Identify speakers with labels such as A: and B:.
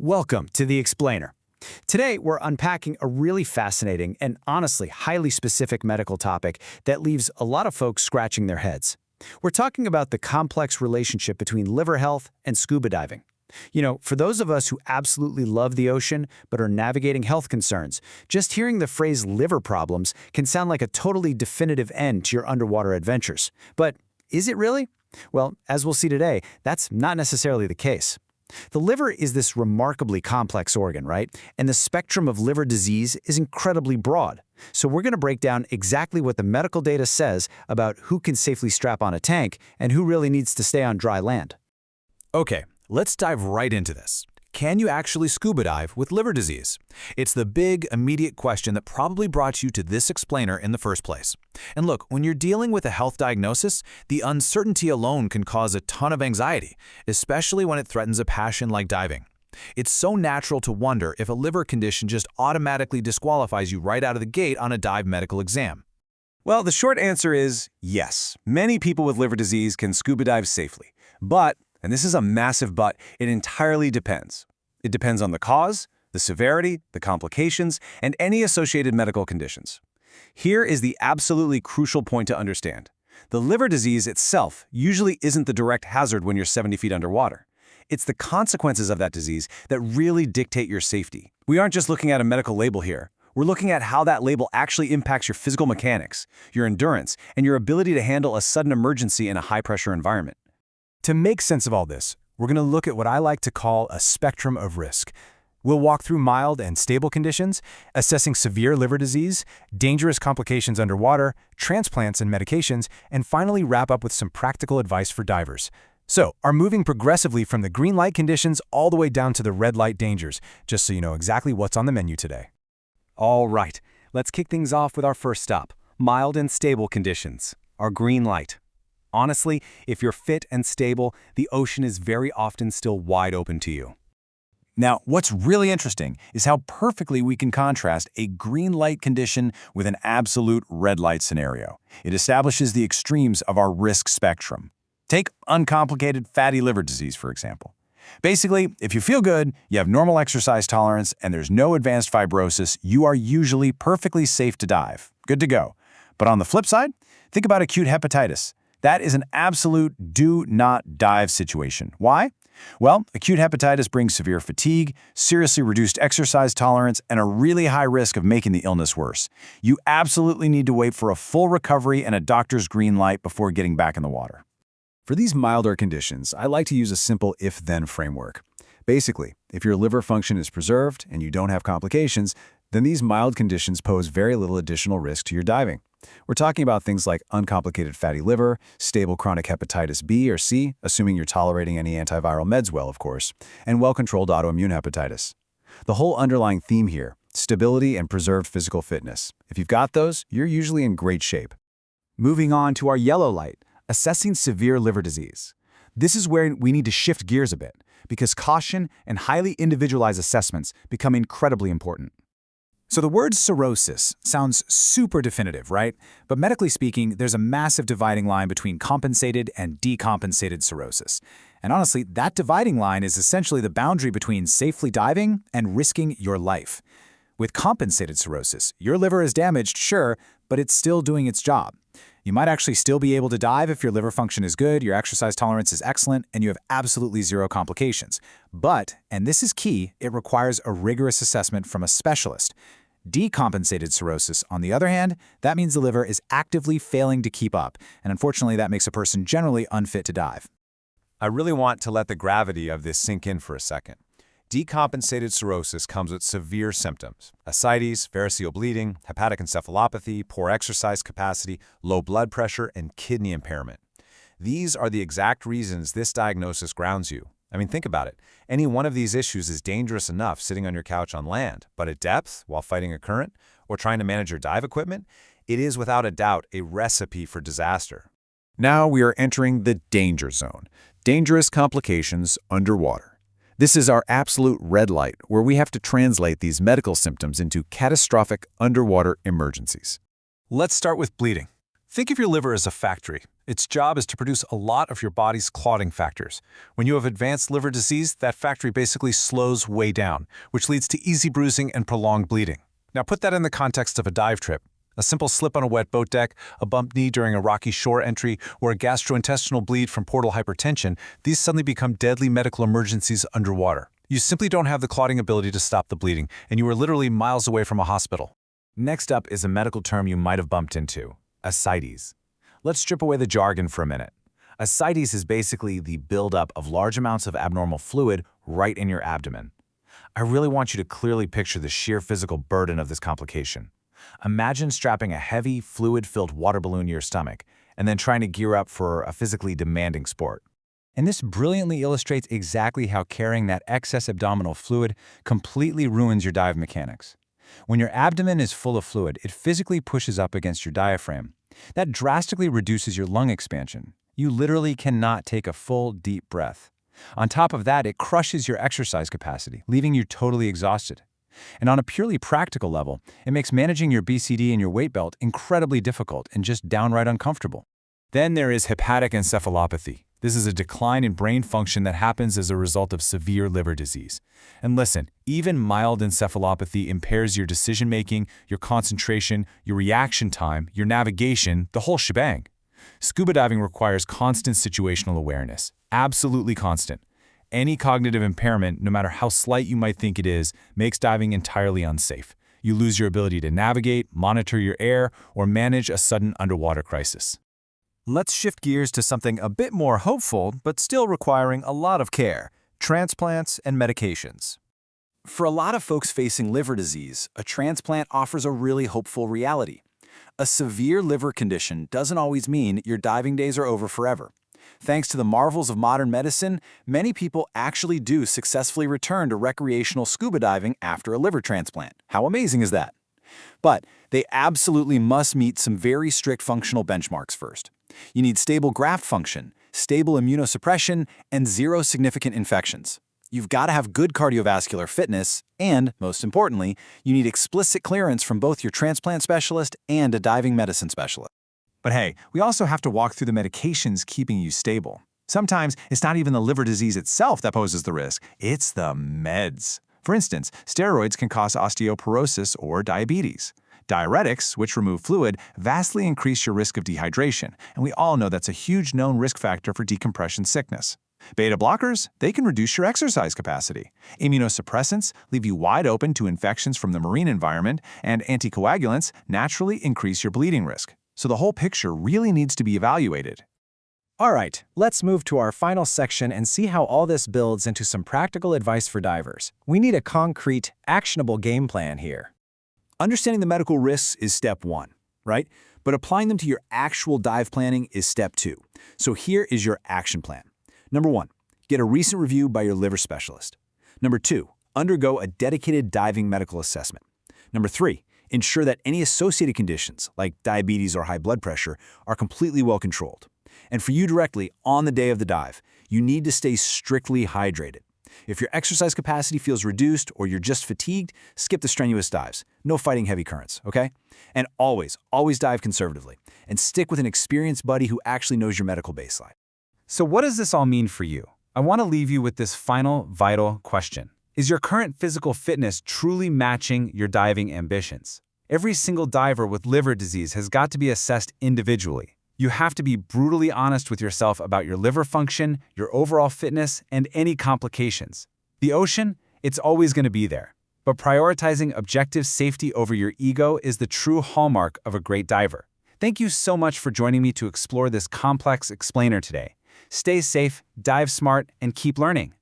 A: Welcome to The Explainer. Today, we're unpacking a really fascinating and honestly highly specific medical topic that leaves a lot of folks scratching their heads. We're talking about the complex relationship between liver health and scuba diving. For those of us who absolutely love the ocean but are navigating health concerns, just hearing the phrase liver problems can sound like a totally definitive end to your underwater adventures. But is it really? Well, as we'll see today, that's not necessarily the case. The liver is this remarkably complex organ, right? And the spectrum of liver disease is incredibly broad. So we're going to break down exactly what the medical data says about who can safely strap on a tank and who really needs to stay on dry land.
B: Okay, let's dive right into this. Can you actually scuba dive with liver disease? It's the big, immediate question that probably brought you to this explainer in the first place. And look, when you're dealing with a health diagnosis, the uncertainty alone can cause a ton of anxiety, especially when it threatens a passion like diving. It's so natural to wonder if a liver condition just automatically disqualifies you right out of the gate on a dive medical exam.
C: Well, the short answer is yes. Many people with liver disease can scuba dive safely. But, and this is a massive but, it entirely depends. It depends on the cause, the severity, the complications, and any associated medical conditions. Here is the absolutely crucial point to understand. The liver disease itself usually isn't the direct hazard when you're 70 feet underwater. It's the consequences of that disease that really dictate your safety. We aren't just looking at a medical label here. We're looking at how that label actually impacts your physical mechanics, your endurance, and your ability to handle a sudden emergency in a high-pressure environment.
B: To make sense of all this, we're going to look at what I like to call a spectrum of risk. We'll walk through mild and stable conditions, assessing severe liver disease, dangerous complications underwater, transplants and medications, and finally wrap up with some practical advice for divers. So, are moving progressively from the green light conditions all the way down to the red light dangers, just so you know exactly what's on the menu today.
C: All right, let's kick things off with our first stop, mild and stable conditions, our green light. Honestly, if you're fit and stable, the ocean is very often still wide open to you.
D: Now, what's really interesting is how perfectly we can contrast a green light condition with an absolute red light scenario. It establishes the extremes of our risk spectrum. Take uncomplicated fatty liver disease, for example. Basically, if you feel good, you have normal exercise tolerance, and there's no advanced fibrosis, you are usually perfectly safe to dive. Good to go. But on the flip side, think about acute hepatitis. That is an absolute do not dive situation. Why? Well, acute hepatitis brings severe fatigue, seriously reduced exercise tolerance, and a really high risk of making the illness worse. You absolutely need to wait for a full recovery and a doctor's green light before getting back in the water.
B: For these milder conditions, I like to use a simple if-then framework. Basically, if your liver function is preserved and you don't have complications, then these mild conditions pose very little additional risk to your diving. We're talking about things like uncomplicated fatty liver, stable chronic hepatitis B or C, assuming you're tolerating any antiviral meds well, of course, and well-controlled autoimmune hepatitis. The whole underlying theme here, stability and preserved physical fitness. If you've got those, you're usually in great shape. Moving on to our yellow light, assessing severe liver disease. This is where we need to shift gears a bit, because caution and highly individualized assessments become incredibly important. So the word cirrhosis sounds super definitive, right? But medically speaking, there's a massive dividing line between compensated and decompensated cirrhosis. And honestly, that dividing line is essentially the boundary between safely diving and risking your life. With compensated cirrhosis, your liver is damaged, sure, but it's still doing its job. You might actually still be able to dive if your liver function is good, your exercise tolerance is excellent, and you have absolutely zero complications. But, and this is key, it requires a rigorous assessment from a specialist. Decompensated cirrhosis, on the other hand, that means the liver is actively failing to keep up, and unfortunately that makes a person generally unfit to dive.
C: I really want to let the gravity of this sink in for a second. Decompensated cirrhosis comes with severe symptoms: ascites, variceal bleeding, hepatic encephalopathy, poor exercise capacity, low blood pressure, and kidney impairment. These are the exact reasons this diagnosis grounds you. I mean, think about it. Any one of these issues is dangerous enough sitting on your couch on land, but at depth, while fighting a current, or trying to manage your dive equipment, it is without a doubt a recipe for disaster.
D: Now we are entering the danger zone. Dangerous complications underwater. This is our absolute red light, where we have to translate these medical symptoms into catastrophic underwater emergencies.
B: Let's start with bleeding. Think of your liver as a factory,
C: Its job is to produce a lot of your body's clotting factors. When you have advanced liver disease, that factory basically slows way down, which leads to easy bruising and prolonged bleeding. Now put that in the context of a dive trip. A simple slip on a wet boat deck, a bumped knee during a rocky shore entry, or a gastrointestinal bleed from portal hypertension, these suddenly become deadly medical emergencies underwater. You simply don't have the clotting ability to stop the bleeding, and you are literally miles away from a hospital.
D: Next up is a medical term you might have bumped into, ascites. Let's strip away the jargon for a minute. Ascites is basically the buildup of large amounts of abnormal fluid right in your abdomen. I really want you to clearly picture the sheer physical burden of this complication. Imagine strapping a heavy, fluid-filled water balloon to your stomach and then trying to gear up for a physically demanding sport. And this brilliantly illustrates exactly how carrying that excess abdominal fluid completely ruins your dive mechanics. When your abdomen is full of fluid, it physically pushes up against your diaphragm. That drastically reduces your lung expansion. You literally cannot take a full, deep breath. On top of that, it crushes your exercise capacity, leaving you totally exhausted. And on a purely practical level, it makes managing your BCD and your weight belt incredibly difficult and just downright uncomfortable. Then there is hepatic encephalopathy. This is a decline in brain function that happens as a result of severe liver disease. And listen, even mild encephalopathy impairs your decision-making, your concentration, your reaction time, your navigation, the whole shebang. Scuba diving requires constant situational awareness, absolutely constant. Any cognitive impairment, no matter how slight you might think it is, makes diving entirely unsafe. You lose your ability to navigate, monitor your air, or manage a sudden underwater crisis.
C: Let's shift gears to something a bit more hopeful, but still requiring a lot of care: transplants and medications.
E: For a lot of folks facing liver disease, a transplant offers a really hopeful reality. A severe liver condition doesn't always mean your diving days are over forever. Thanks to the marvels of modern medicine, many people actually do successfully return to recreational scuba diving after a liver transplant. How amazing is that? But they absolutely must meet some very strict functional benchmarks first. You need stable graft function, stable immunosuppression, and zero significant infections. You've got to have good cardiovascular fitness, and, most importantly, you need explicit clearance from both your transplant specialist and a diving medicine specialist.
D: But hey, we also have to walk through the medications keeping you stable. Sometimes it's not even the liver disease itself that poses the risk, it's the meds. For instance, steroids can cause osteoporosis or diabetes. Diuretics, which remove fluid, vastly increase your risk of dehydration, and we all know that's a huge known risk factor for decompression sickness. Beta blockers, they can reduce your exercise capacity. Immunosuppressants leave you wide open to infections from the marine environment, and anticoagulants naturally increase your bleeding risk. So the whole picture really needs to be evaluated.
A: All right, let's move to our final section and see how all this builds into some practical advice for divers. We need a concrete, actionable game plan here.
E: Understanding the medical risks is step one, right? But applying them to your actual dive planning is step two. So here is your action plan. Number one, get a recent review by your liver specialist. Number two, undergo a dedicated diving medical assessment. Number three, ensure that any associated conditions, like diabetes or high blood pressure, are completely well controlled. And for you directly, on the day of the dive, you need to stay strictly hydrated. If your exercise capacity feels reduced or you're just fatigued, skip the strenuous dives. No fighting heavy currents, okay? And always dive conservatively. And stick with an experienced buddy who actually knows your medical baseline.
A: So what does this all mean for you? I want to leave you with this final, vital question. Is your current physical fitness truly matching your diving ambitions? Every single diver with liver disease has got to be assessed individually. You have to be brutally honest with yourself about your liver function, your overall fitness, and any complications. The ocean, it's always going to be there. But prioritizing objective safety over your ego is the true hallmark of a great diver. Thank you so much for joining me to explore this complex explainer today. Stay safe, dive smart, and keep learning.